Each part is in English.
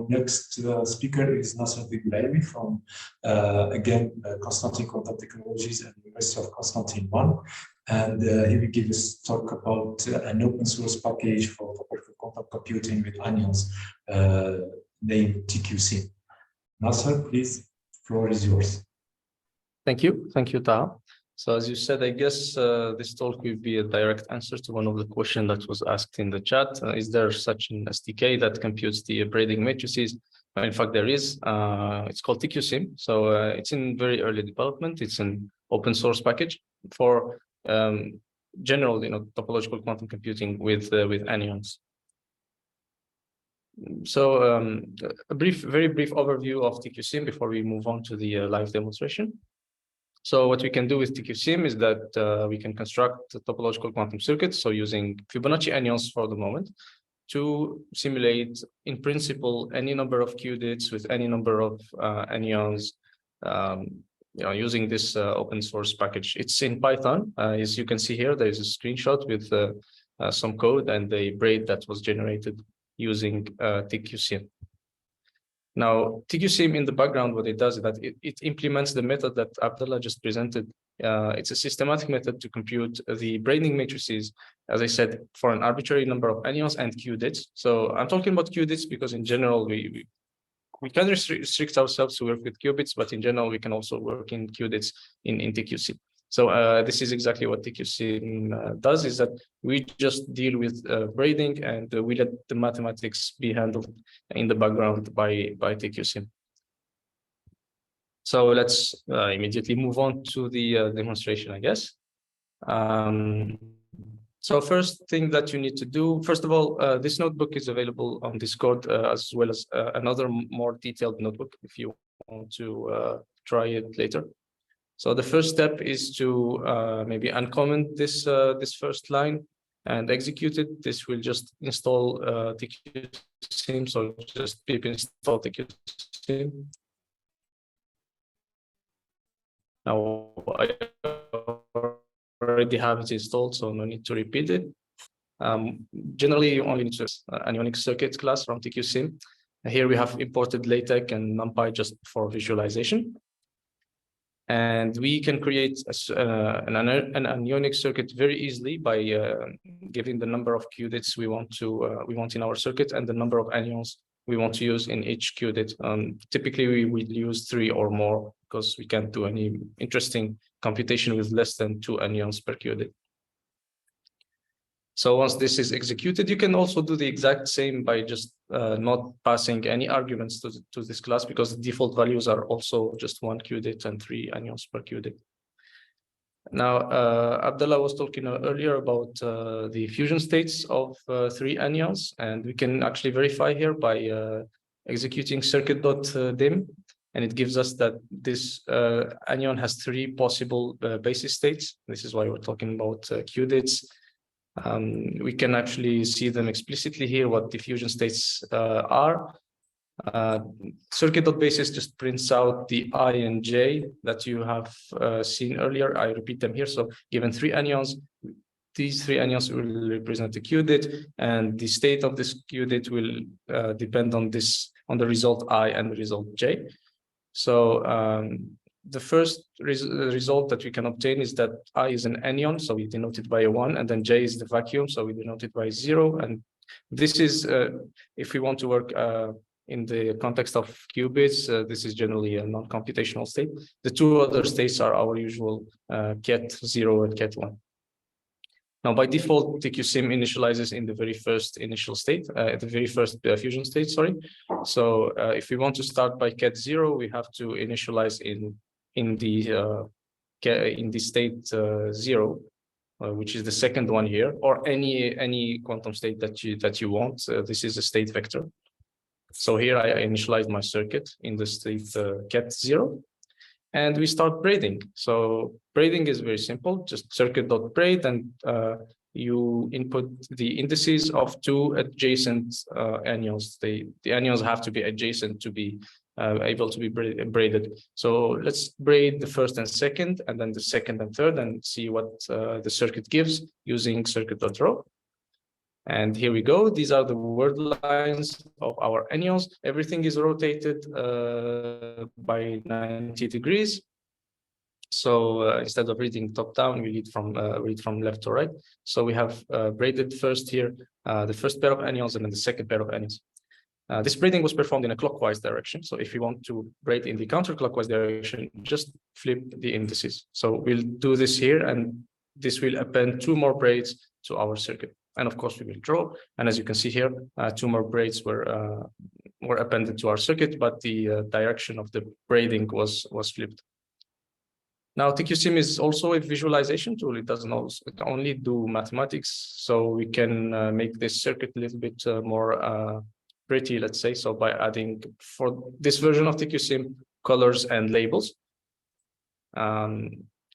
Our next speaker is Nacer Belaloui from, again, Constantine Quantum Technologies and University of Constantine 1. And he will give us talk about an open source package for quantum computing with anions named TQSim. Nacer, please, floor is yours. Thank you, Taha. So as you said, I guess this talk will be a direct answer to one of the questions that was asked in the chat. Is there such an SDK that computes the braiding matrices? In fact, there is. It's called TQSim. So it's in very early development. It's an open source package for general, topological quantum computing with anions. So a very brief overview of TQSim before we move on to the live demonstration. So what we can do with TQSim is that we can construct topological quantum circuits, so using Fibonacci anions for the moment, to simulate, in principle, any number of qubits with any number of anions, using this open source package. It's in Python. As you can see here, there is a screenshot with some code and the braid that was generated using TQSim. Now, TQSim in the background, what it does is that it implements the method that Abdullah just presented. It's a systematic method to compute the braiding matrices, as I said, for an arbitrary number of anions and qubits. So I'm talking about qubits because in general, we can restrict ourselves to work with qubits, but in general, we can also work in qubits in TQSim. So this is exactly what TQSim does, is that we just deal with braiding and we let the mathematics be handled in the background by TQSim. So let's immediately move on to the demonstration, I guess. So first thing that you need to do, first of all, this notebook is available on Discord as well as another more detailed notebook if you want to try it later. So the first step is to maybe uncomment this first line and execute it. This will just install TQSim, so just pip install TQSim. Now I already have it installed, so no need to repeat it. Generally, you only need to anionic circuit class from TQSim. Here we have imported LaTeX and NumPy just for visualization. And we can create an anionic circuit very easily by giving the number of qubits we want in our circuit and the number of anions we want to use in each qubit. Typically, we will use 3 or more because we can't do any interesting computation with less than 2 anions per qubit. So once this is executed, you can also do the exact same by just not passing any arguments to this class, because the default values are also just 1 qubit and 3 anions per qubit. Now, Abdullah was talking earlier about the fusion states of 3 anions, and we can actually verify here by executing circuit.dim, and it gives us that this anion has 3 possible basis states. This is why we're talking about qubits. We can actually see them explicitly here, what the fusion states are. Circuit.basis just prints out the I and J that you have seen earlier. I repeat them here. So given 3 anions, these 3 anions will represent the qubit, and the state of this qubit will depend on the result I and the result J. So the first result that we can obtain is that I is an anion, so we denote it by a 1, and then J is the vacuum, so we denote it by 0. And this is, if we want to work in the context of qubits, this is generally a non-computational state. The 2 other states are our usual ket 0 and ket 1. Now, by default, TQSim initializes in the very first initial state, the very first fusion state, sorry. So if we want to start by ket 0, we have to initialize in the state 0, which is the second one here, or any quantum state that you want. This is a state vector. So here I initialize my circuit in the state ket 0, and we start braiding. So braiding is very simple, just circuit.braid, and you input the indices of 2 adjacent anions. The anions have to be adjacent to be able to be braided. So let's braid the first and second, and then the second and third, and see what the circuit gives using circuit.draw. And here we go. These are the word lines of our anyons. Everything is rotated by 90 degrees. So instead of reading top down, we read from left to right. So we have braided first here, the first pair of anyons and then the second pair of anyons. This braiding was performed in a clockwise direction. So if you want to braid in the counterclockwise direction, just flip the indices. So we'll do this here, and this will append 2 more braids to our circuit. And of course, we will draw. And as you can see here, 2 more braids were appended to our circuit, but the direction of the braiding was flipped. Now, TQSim is also a visualization tool. It doesn't only do mathematics, so we can make this circuit a little bit more pretty, let's say. So by adding, for this version of TQSim, colors and labels.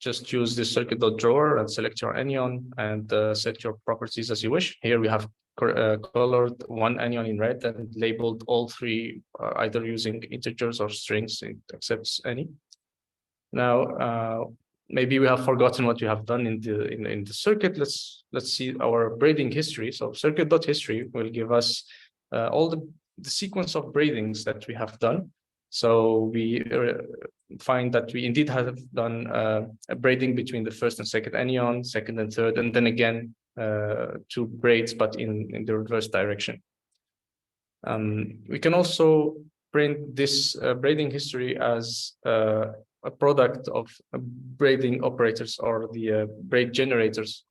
Just use this circuit.drawer and select your anion and set your properties as you wish. Here we have colored 1 anion in red and labeled all 3 either using integers or strings. It accepts any. Now, maybe we have forgotten what you have done in the circuit. Let's see our braiding history. So circuit.history will give us all the sequence of braidings that we have done. So we find that we indeed have done a braiding between the first and second anion, second and third, and then again 2 braids, but in the reverse direction. We can also print this braiding history as a product of braiding operators or the braid generators.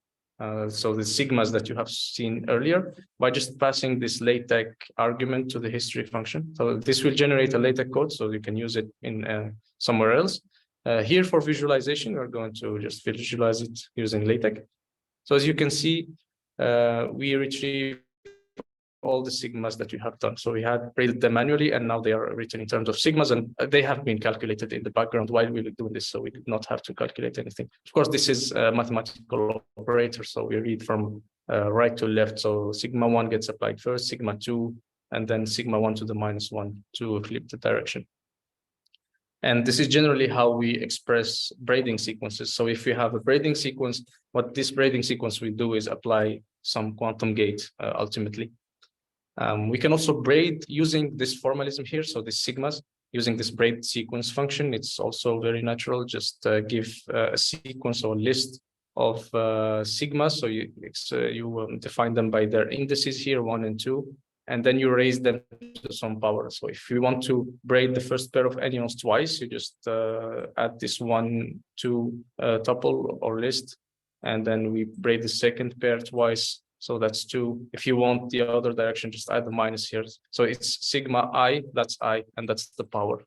So the sigmas that you have seen earlier, by just passing this LaTeX argument to the history function. So this will generate a LaTeX code, so you can use it in somewhere else. Here for visualization, we're going to just visualize it using LaTeX. So as you can see, we retrieve all the sigmas that you have done. So we had braided them manually, and now they are written in terms of sigmas, and they have been calculated in the background while we were doing this. So we did not have to calculate anything. Of course, this is a mathematical operator. So we read from right to left. So sigma 1 gets applied first, sigma 2, and then sigma 1 to the -1 to flip the direction. And this is generally how we express braiding sequences. So if we have a braiding sequence, what this braiding sequence will do is apply some quantum gate ultimately. We can also braid using this formalism here. So the sigmas, using this braid sequence function, it's also very natural. Just give a sequence or list of sigmas. So you define them by their indices here, 1 and 2, and then you raise them to some power. So if you want to braid the first pair of anyons twice, you just add this 1, 2 tuple or list, and then we braid the second pair twice. So that's 2. If you want the other direction, just add the minus here. So it's sigma I, that's I, and that's the power.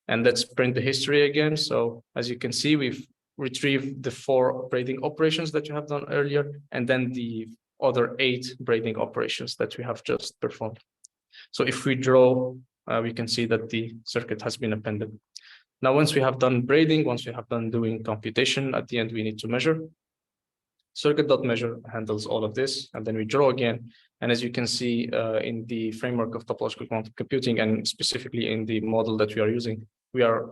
And let's print the history again. So as you can see, we've retrieved the 4 braiding operations that you have done earlier, and then the other 8 braiding operations that we have just performed. So if we draw, we can see that the circuit has been appended. Now, once we have done braiding, once we have done doing computation, at the end, we need to measure. Circuit.measure handles all of this, and then we draw again. And as you can see in the framework of topological quantum computing, and specifically in the model that we are using, we are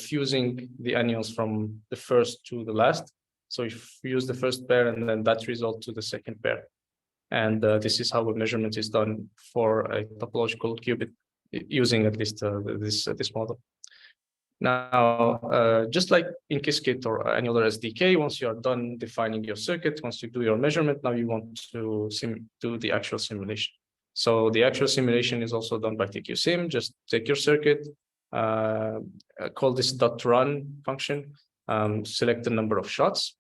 fusing the anyons from the first to the last. So if we use the first pair and then that result to the second pair. And this is how a measurement is done for a topological qubit using at least this model. Now, just like in Qiskit or any other SDK, once you are done defining your circuit, once you do your measurement, now you want to do the actual simulation. So the actual simulation is also done by TQSim. Just take your circuit, call this .run function, select the number of shots.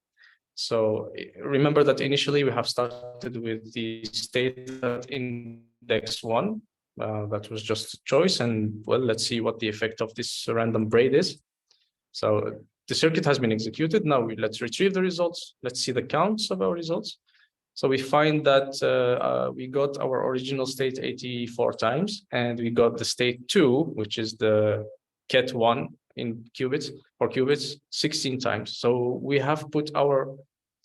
So remember that initially we have started with the state at index 1. That was just a choice, and well, let's see what the effect of this random braid is. So the circuit has been executed. Now let's retrieve the results. Let's see the counts of our results. So we find that we got our original state 84 times, and we got the state 2, which is the ket 1 in qubits, for qubits, 16 times. So we have put our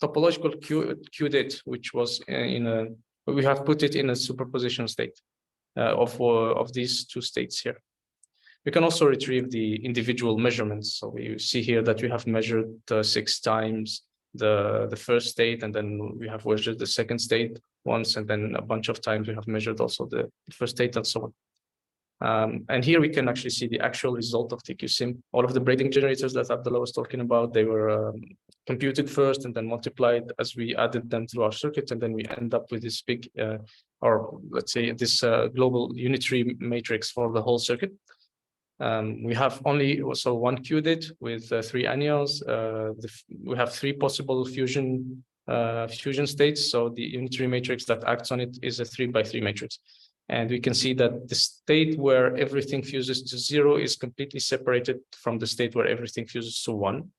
topological qubit, which was we have put it in a superposition state of these 2 states here. We can also retrieve the individual measurements. So we see here that we have measured 6 times the first state, and then we have measured the second state once, and then a bunch of times we have measured also the first state and so on. And here we can actually see the actual result of TQSim. All of the braiding generators that Abdullah was talking about, they were computed first and then multiplied as we added them through our circuit, and then we end up with this big, or let's say this global unitary matrix for the whole circuit. We have only also one qubit with 3 anyons. We have 3 possible fusion states. So the unitary matrix that acts on it is a 3x3 matrix. And we can see that the state where everything fuses to 0 is completely separated from the state where everything fuses to 1.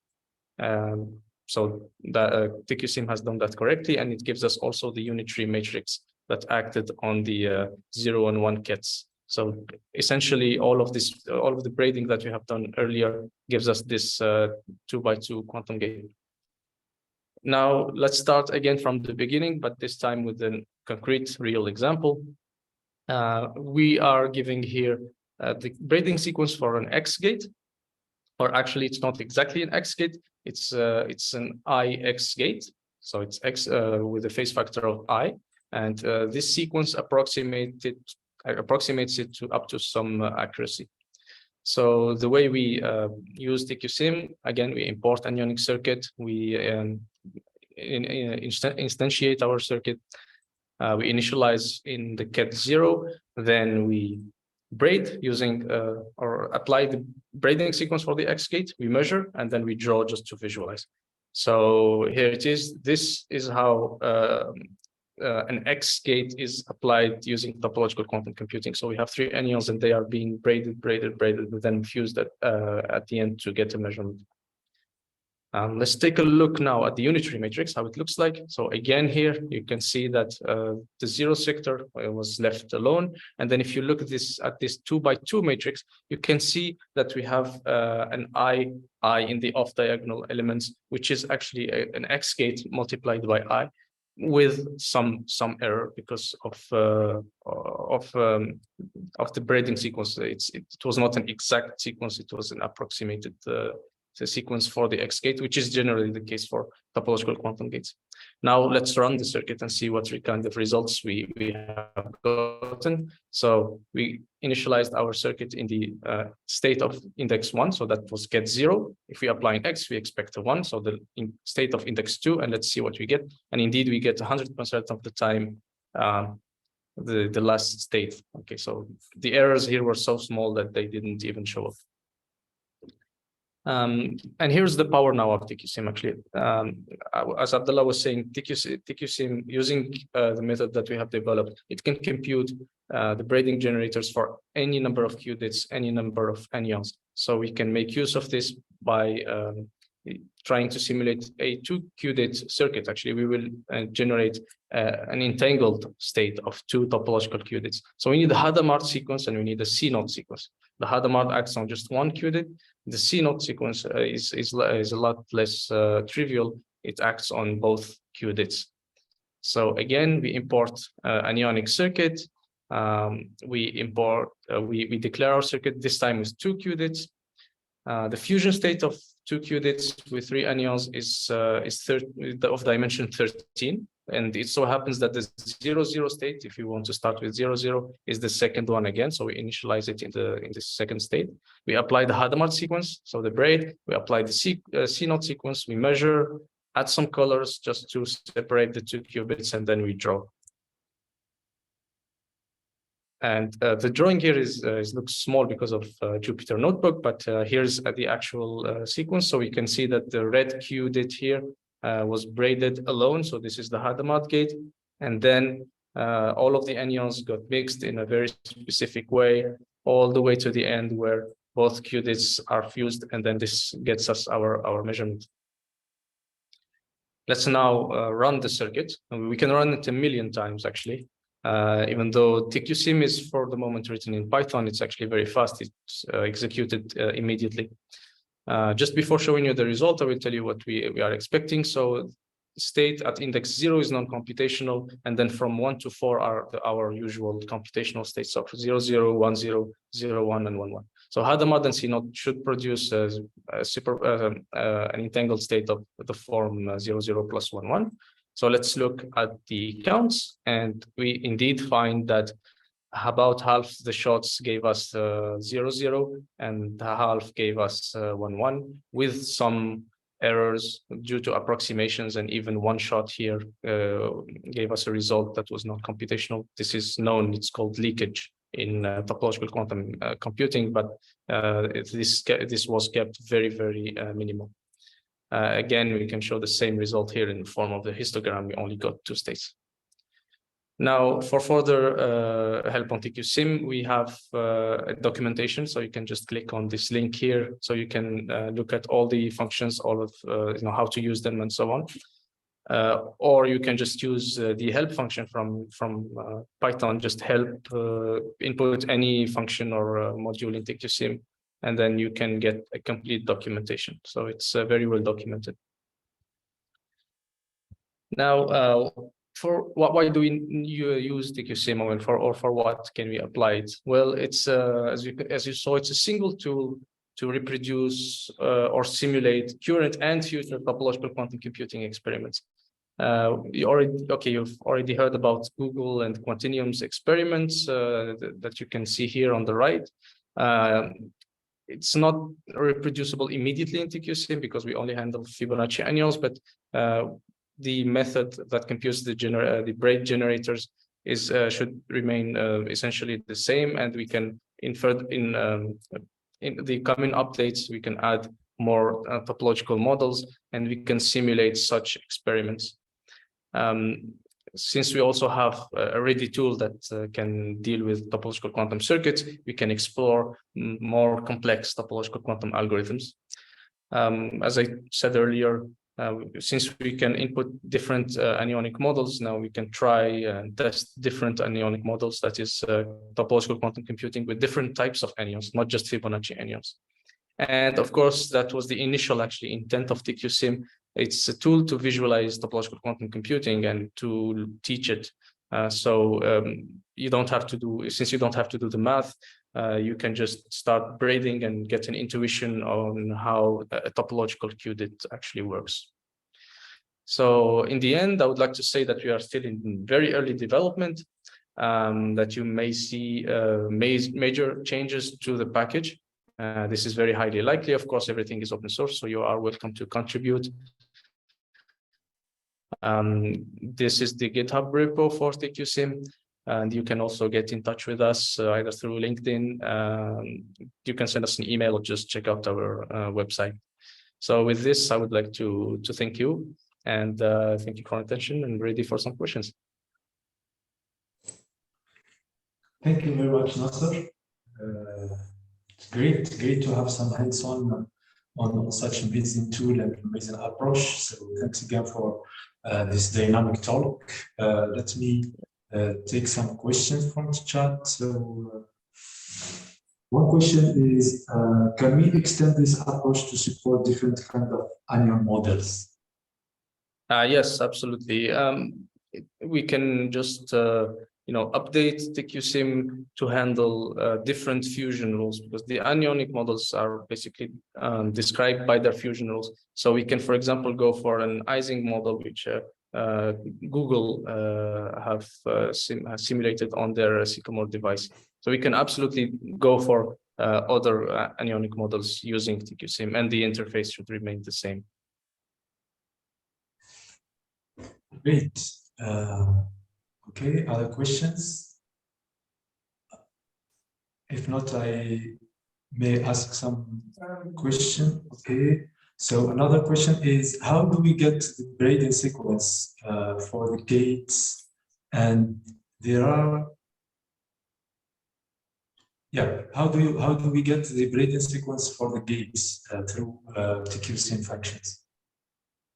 So the TQSim has done that correctly, and it gives us also the unitary matrix that acted on the 0 and 1 kets. So essentially, all of the braiding that we have done earlier gives us this 2x2 quantum gate. Now let's start again from the beginning, but this time with a concrete, real example. We are giving here the braiding sequence for an X gate, or actually it's not exactly an X gate, it's an IX gate. So it's X with a phase factor of I, and this sequence approximates it to up to some accuracy. So the way we use TQSim, again, we import an ionic circuit, we instantiate our circuit, we initialize in the ket 0, then we braid using or apply the braiding sequence for the X gate, we measure, and then we draw just to visualize. So here it is. This is how an X gate is applied using topological quantum computing. So we have 3 anyons and they are being braided, and then fused at the end to get a measurement. Let's take a look now at the unitary matrix, how it looks like. So again, here you can see that the 0 sector was left alone. And then if you look at this 2x2 matrix, you can see that we have an I in the off-diagonal elements, which is actually an X gate multiplied by I with some error because of the braiding sequence. It was not an exact sequence, it was an approximated sequence for the X gate, which is generally the case for topological quantum gates. Now let's run the circuit and see what kind of results we have gotten. So we initialized our circuit in the state of index 1, so that was ket 0. If we apply an X, we expect a 1, so the state of index 2, and let's see what we get. And indeed, we get 100% of the time the last state. Okay, so the errors here were so small that they didn't even show up. And here's the power now of TQSim. Actually, as Abdullah was saying, TQSim using the method that we have developed, it can compute the braiding generators for any number of qubits, any number of anyons. So we can make use of this by trying to simulate a 2-qubit circuit. Actually, we will generate an entangled state of 2 topological qubits. So we need the Hadamard sequence and we need the C0 sequence. The Hadamard acts on just 1 qubit. The C0 sequence is a lot less trivial. It acts on both qubits. So again, we import an ionic circuit. We declare our circuit this time with 2 qubits. The fusion state of 2 qubits with 3 anyons is of dimension 13. And it so happens that the 0,0 state, if you want to start with 0,0, is the second one again. So we initialize it in the second state. We apply the Hadamard sequence, so the braid. We apply the C0 sequence. We measure, add some colors just to separate the 2 qubits, and then we draw. And the drawing here looks small because of Jupyter Notebook, but here's the actual sequence. So we can see that the red qubit here was braided alone. So this is the Hadamard gate. And then all of the anyons got mixed in a very specific way, all the way to the end where both qubits are fused. And then this gets us our measurement. Let's now run the circuit. And we can run it 1,000,000 times, actually. Even though TQSim is for the moment written in Python, it's actually very fast. It's executed immediately. Just before showing you the result, I will tell you what we are expecting. So state at index 0 is non-computational, and then from 1 to 4 are our usual computational states of 0, 0, 1, 0, 0, 1, and 1, 1. So Hadamard and C0 should produce an entangled state of the form 0, 0 plus 1, 1. So let's look at the counts, and we indeed find that about half the shots gave us 0, 0, and half gave us 1, 1, with some errors due to approximations, and even one shot here gave us a result that was not computational. This is known, it's called leakage in topological quantum computing, but this was kept very, very minimal. Again, we can show the same result here in the form of the histogram. We only got 2 states. Now, for further help on TQSim, we have a documentation. So you can just click on this link here. So you can look at all the functions, all of how to use them, and so on. Or you can just use the help function from Python. Just help input any function or module in TQSim, and then you can get a complete documentation. So it's very well documented. Now, why do we use TQSim, or for what can we apply it? Well, it's as you saw, it's a single tool to reproduce or simulate current and future topological quantum computing experiments. You've already heard about Google and Quantinuum's experiments that you can see here on the right. It's not reproducible immediately in TQSim because we only handle Fibonacci annuals, but the method that computes the braid generators should remain essentially the same, and we can infer in the coming updates, we can add more topological models, and we can simulate such experiments. Since we also have a ready tool that can deal with topological quantum circuits, we can explore more complex topological quantum algorithms. As I said earlier, since we can input different anionic models, now we can try and test different anionic models, that is topological quantum computing with different types of anyons, not just Fibonacci anyons. And of course, that was the initial intent of TQSim. It's a tool to visualize topological quantum computing and to teach it. You don't have to do, since you don't have to do the math, you can just start braiding and get an intuition on how a topological qubit actually works. So in the end, I would like to say that we are still in very early development, that you may see major changes to the package. This is very highly likely. Of course, everything is open source, so you are welcome to contribute. This is the GitHub repo for TQSim, and you can also get in touch with us either through LinkedIn. You can send us an email or just check out our website. So with this, I would like to thank you, and thank you for your attention, and ready for some questions. Thank you very much, Nacer. It's great to have some hands-on on such amazing tool and amazing approach. So thanks again for this dynamic talk. Let me take some questions from the chat. So one question is, can we extend this approach to support different kind of anion models? Yes, absolutely. We can just update TQSim to handle different fusion rules, because the anionic models are basically described by their fusion rules. So we can, for example, go for an Ising model, which Google have simulated on their Sycamore device. So we can absolutely go for other anionic models using TQSim, and the interface should remain the same. Great. Okay, other questions? If not, I may ask some question. Okay, so another question is, how do we get the braiding sequence for the gates? And there are, how do we get the braiding sequence for the gates through TQSim functions?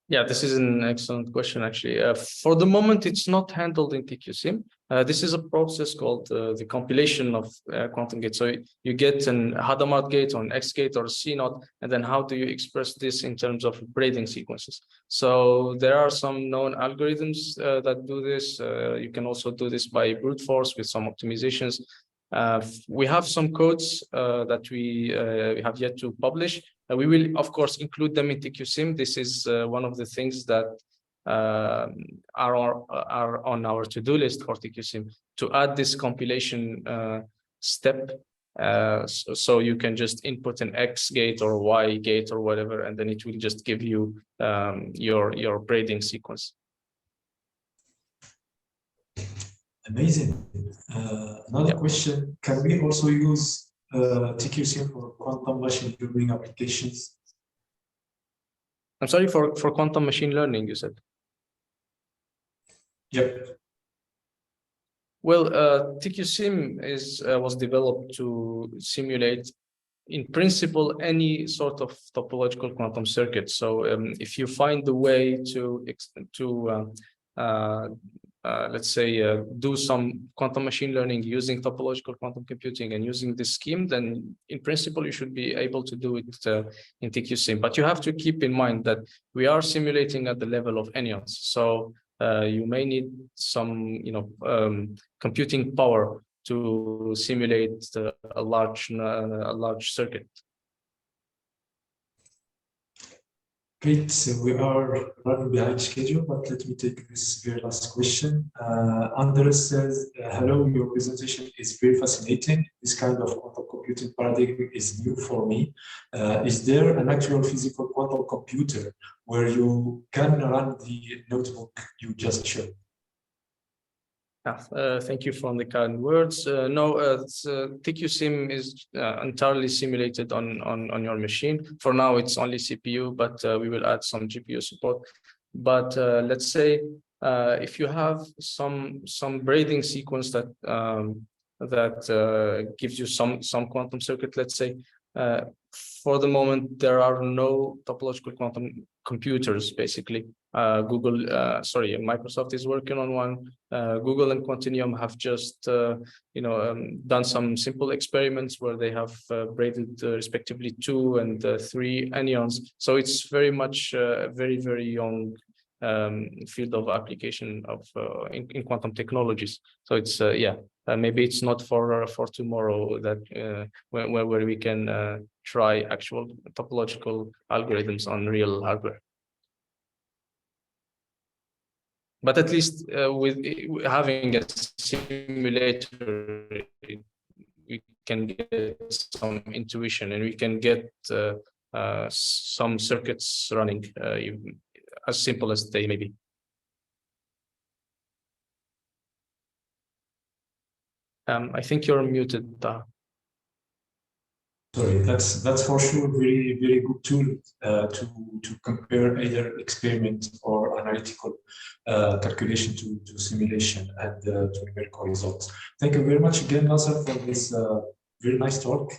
Yeah, this is an excellent question, actually. For the moment, it's not handled in TQSim. This is a process called the compilation of quantum gates. So you get an Hadamard gate or an X gate or a C0, and then how do you express this in terms of braiding sequences? So there are some known algorithms that do this. You can also do this by brute force with some optimizations. We have some codes that we have yet to publish. We will, of course, include them in TQSim. This is one of the things that are on our to-do list for TQSim, to add this compilation step. So you can just input an X gate or Y gate or whatever, and then it will just give you your braiding sequence. Amazing. Another question, can we also use TQSim for quantum machine learning applications? I'm sorry, for quantum machine learning, you said? Yep. Well, TQSim was developed to simulate, in principle, any sort of topological quantum circuit. So if you find a way to let's say, do some quantum machine learning using topological quantum computing and using this scheme, then in principle, you should be able to do it in TQSim. But you have to keep in mind that we are simulating at the level of anyons. So you may need some, computing power to simulate a large circuit. Great. So we are running behind schedule, but let me take this very last question. Andres says, hello, your presentation is very fascinating. This kind of quantum computing paradigm is new for me. Is there an actual physical quantum computer where you can run the notebook you just showed? Thank you for the kind words. No, TQSim is entirely simulated on your machine. For now, it's only CPU, but we will add some GPU support. But let's say if you have some braiding sequence that gives you some quantum circuit, let's say. For the moment, there are no topological quantum computers, basically. Microsoft is working on one. Google and Quantinuum have just, done some simple experiments where they have braided respectively 2 and 3 anyons. So it's very much a very, very young field of application of in quantum technologies. So it's maybe it's not for tomorrow that where we can try actual topological algorithms on real hardware. But at least with having a simulator, we can get some intuition, and we can get some circuits running, as simple as they may be. I think you're muted. Sorry, that's for sure very, very good tool to compare either experiment or analytical calculation to simulation and to numerical results. Thank you very much again, Nacer, for this very nice talk.